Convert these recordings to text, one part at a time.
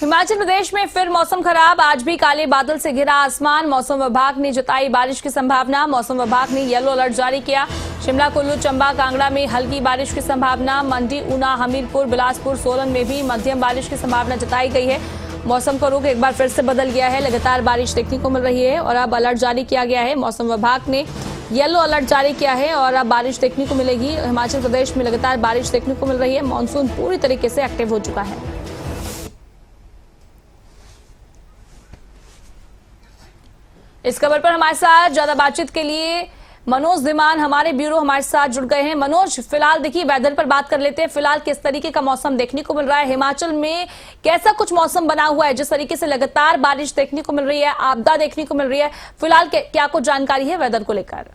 हिमाचल प्रदेश में फिर मौसम खराब। आज भी काले बादल से घिरा आसमान। मौसम विभाग ने जताई बारिश की संभावना। मौसम विभाग ने येलो अलर्ट जारी किया। शिमला, कुल्लू, चंबा, कांगड़ा में हल्की बारिश की संभावना। मंडी, ऊना, हमीरपुर, बिलासपुर, सोलन में भी मध्यम बारिश की संभावना जताई गई है। मौसम का रुख एक बार फिर से बदल गया है। लगातार बारिश देखने को मिल रही है और अब अलर्ट जारी किया गया है। मौसम विभाग ने येलो अलर्ट जारी किया है और अब बारिश देखने को मिलेगी। हिमाचल प्रदेश में लगातार बारिश देखने को मिल रही है। मानसून पूरी तरीके से एक्टिव हो चुका है। इस खबर पर हमारे साथ ज्यादा बातचीत के लिए मनोज धीमान हमारे ब्यूरो हमारे साथ जुड़ गए हैं। मनोज, फिलहाल देखिए वेदर पर बात कर लेते हैं। फिलहाल किस तरीके का मौसम देखने को मिल रहा है? हिमाचल में कैसा कुछ मौसम बना हुआ है? जिस तरीके से लगातार बारिश देखने को मिल रही है, आपदा देखने को मिल रही है, फिलहाल क्या कुछ जानकारी है वेदर को लेकर?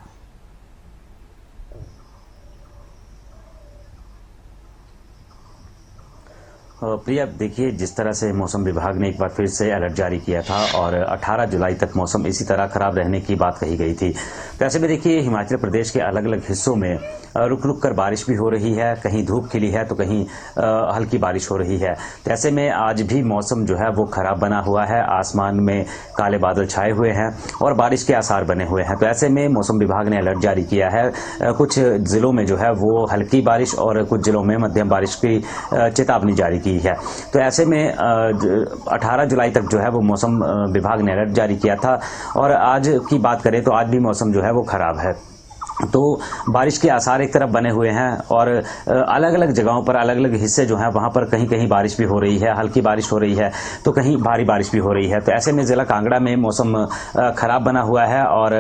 प्रिया, देखिए, जिस तरह से मौसम विभाग ने एक बार फिर से अलर्ट जारी किया था और 18 जुलाई तक मौसम इसी तरह खराब रहने की बात कही गई थी। तो ऐसे में देखिए, हिमाचल प्रदेश के अलग अलग हिस्सों में रुक रुक कर बारिश भी हो रही है। कहीं धूप खिली है तो कहीं हल्की बारिश हो रही है। तो ऐसे में आज भी मौसम जो है वो खराब बना हुआ है। आसमान में काले बादल छाए हुए हैं और बारिश के आसार बने हुए हैं। तो ऐसे में मौसम विभाग ने अलर्ट जारी किया है। कुछ जिलों में जो है वो हल्की बारिश और कुछ जिलों में मध्यम बारिश की चेतावनी जारी की है। तो ऐसे में 18 जुलाई तक जो है वो मौसम विभाग ने अलर्ट जारी किया था और आज की बात करें तो आज भी मौसम जो है वो खराब है। तो बारिश के आसार एक तरफ बने हुए हैं और अलग अलग जगहों पर अलग अलग हिस्से जो हैं वहां पर कहीं कहीं बारिश भी हो रही है, हल्की बारिश हो रही है तो कहीं भारी बारिश भी हो रही है। तो ऐसे में जिला कांगड़ा में मौसम खराब बना हुआ है और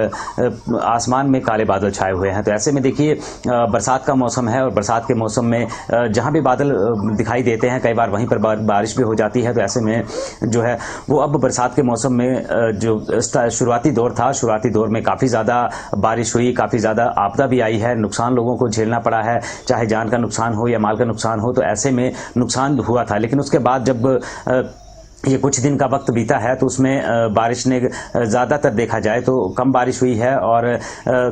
आसमान में काले बादल छाए हुए हैं। तो ऐसे में देखिए, बरसात का मौसम है और बरसात के मौसम में जहां भी बादल दिखाई देते हैं कई बार वहीं पर बारिश भी हो जाती है। तो ऐसे में जो है वो अब बरसात के मौसम में जो शुरुआती दौर था, शुरुआती दौर में काफ़ी ज़्यादा बारिश हुई, काफ़ी ज़्यादा आपदा भी आई है, नुकसान लोगों को झेलना पड़ा है, चाहे जान का नुकसान हो या माल का नुकसान हो। तो ऐसे में नुकसान हुआ था, लेकिन उसके बाद जब ये कुछ दिन का वक्त बीता है तो उसमें बारिश ने ज़्यादातर देखा जाए तो कम बारिश हुई है और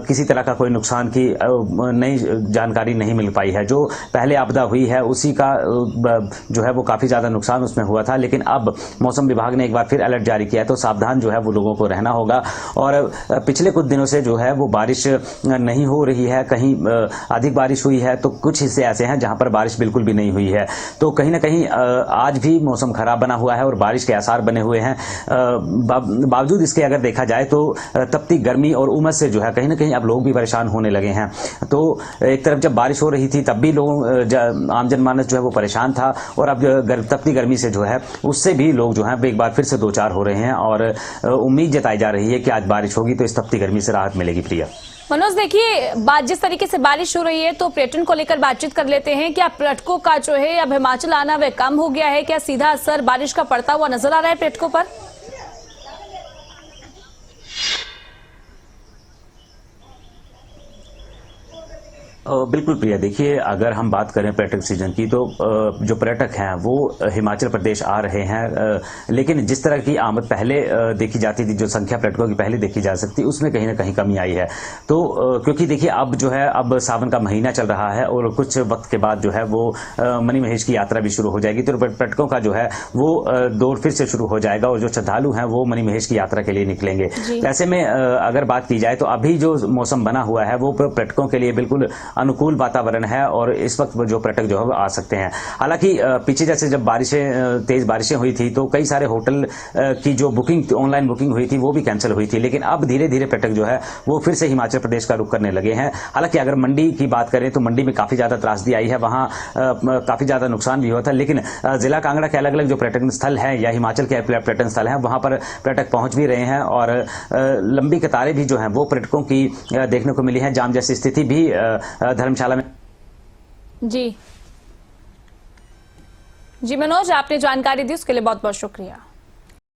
किसी तरह का कोई नुकसान की नई जानकारी नहीं मिल पाई है। जो पहले आपदा हुई है उसी का जो है वो काफ़ी ज़्यादा नुकसान उसमें हुआ था। लेकिन अब मौसम विभाग ने एक बार फिर अलर्ट जारी किया है तो सावधान जो है वो लोगों को रहना होगा। और पिछले कुछ दिनों से जो है वो बारिश नहीं हो रही है, कहीं अधिक बारिश हुई है तो कुछ हिस्से ऐसे हैं जहाँ पर बारिश बिल्कुल भी नहीं हुई है। तो कहीं ना कहीं आज भी मौसम खराब बना हुआ है और बारिश के आसार बने हुए हैं। बावजूद इसके अगर देखा जाए तो तपती गर्मी और उमस से जो है कहीं ना कहीं अब लोग भी परेशान होने लगे हैं। तो एक तरफ जब बारिश हो रही थी तब भी लोग आम जनमानस जो है वो परेशान था और अब तपती गर्मी से जो है उससे भी लोग जो है एक बार फिर से दो चार हो रहे हैं और उम्मीद जताई जा रही है कि आज बारिश होगी तो इस तपती गर्मी से राहत मिलेगी। प्रिया, मनोज, देखिए जिस तरीके से बारिश हो रही है तो पर्यटन को लेकर बातचीत कर लेते हैं। क्या पर्यटकों का जो है अब हिमाचल आना वह कम हो गया है? क्या सीधा असर बारिश का पड़ता हुआ नजर आ रहा है पर्यटकों पर? बिल्कुल प्रिया, देखिए, अगर हम बात करें पर्यटक सीजन की तो जो पर्यटक हैं वो हिमाचल प्रदेश आ रहे हैं, लेकिन जिस तरह की आमद पहले देखी जाती थी, जो संख्या पर्यटकों की पहले देखी जा सकती, उसमें कहीं ना कहीं कमी आई है। तो क्योंकि देखिए अब जो है अब सावन का महीना चल रहा है और कुछ वक्त के बाद जो है वो मणिमहेश की यात्रा भी शुरू हो जाएगी। तो पर्यटकों का जो है वो दौर फिर से शुरू हो जाएगा और जो श्रद्धालु हैं वो मणिमहेश की यात्रा के लिए निकलेंगे। ऐसे में अगर बात की जाए तो अभी जो मौसम बना हुआ है वो पर्यटकों के लिए बिल्कुल अनुकूल वातावरण है और इस वक्त जो पर्यटक जो है आ सकते हैं। हालांकि पीछे जैसे जब तेज बारिशें हुई थी तो कई सारे होटल की जो बुकिंग ऑनलाइन बुकिंग हुई थी वो भी कैंसिल हुई थी, लेकिन अब धीरे धीरे पर्यटक जो है वो फिर से हिमाचल प्रदेश का रुख करने लगे हैं। हालांकि अगर मंडी की बात करें तो मंडी में काफी ज्यादा त्रासदी आई है, वहां काफी ज्यादा नुकसान भी हुआ था। लेकिन जिला कांगड़ा के अलग अलग जो पर्यटन स्थल है या हिमाचल के पर्यटन स्थल है वहां पर पर्यटक पहुंच भी रहे हैं और लंबी कतारें भी जो है वो पर्यटकों की देखने को मिली है। जाम जैसी स्थिति भी धर्मशाला में। जी मनोज, आपने जानकारी दी उसके लिए बहुत बहुत शुक्रिया।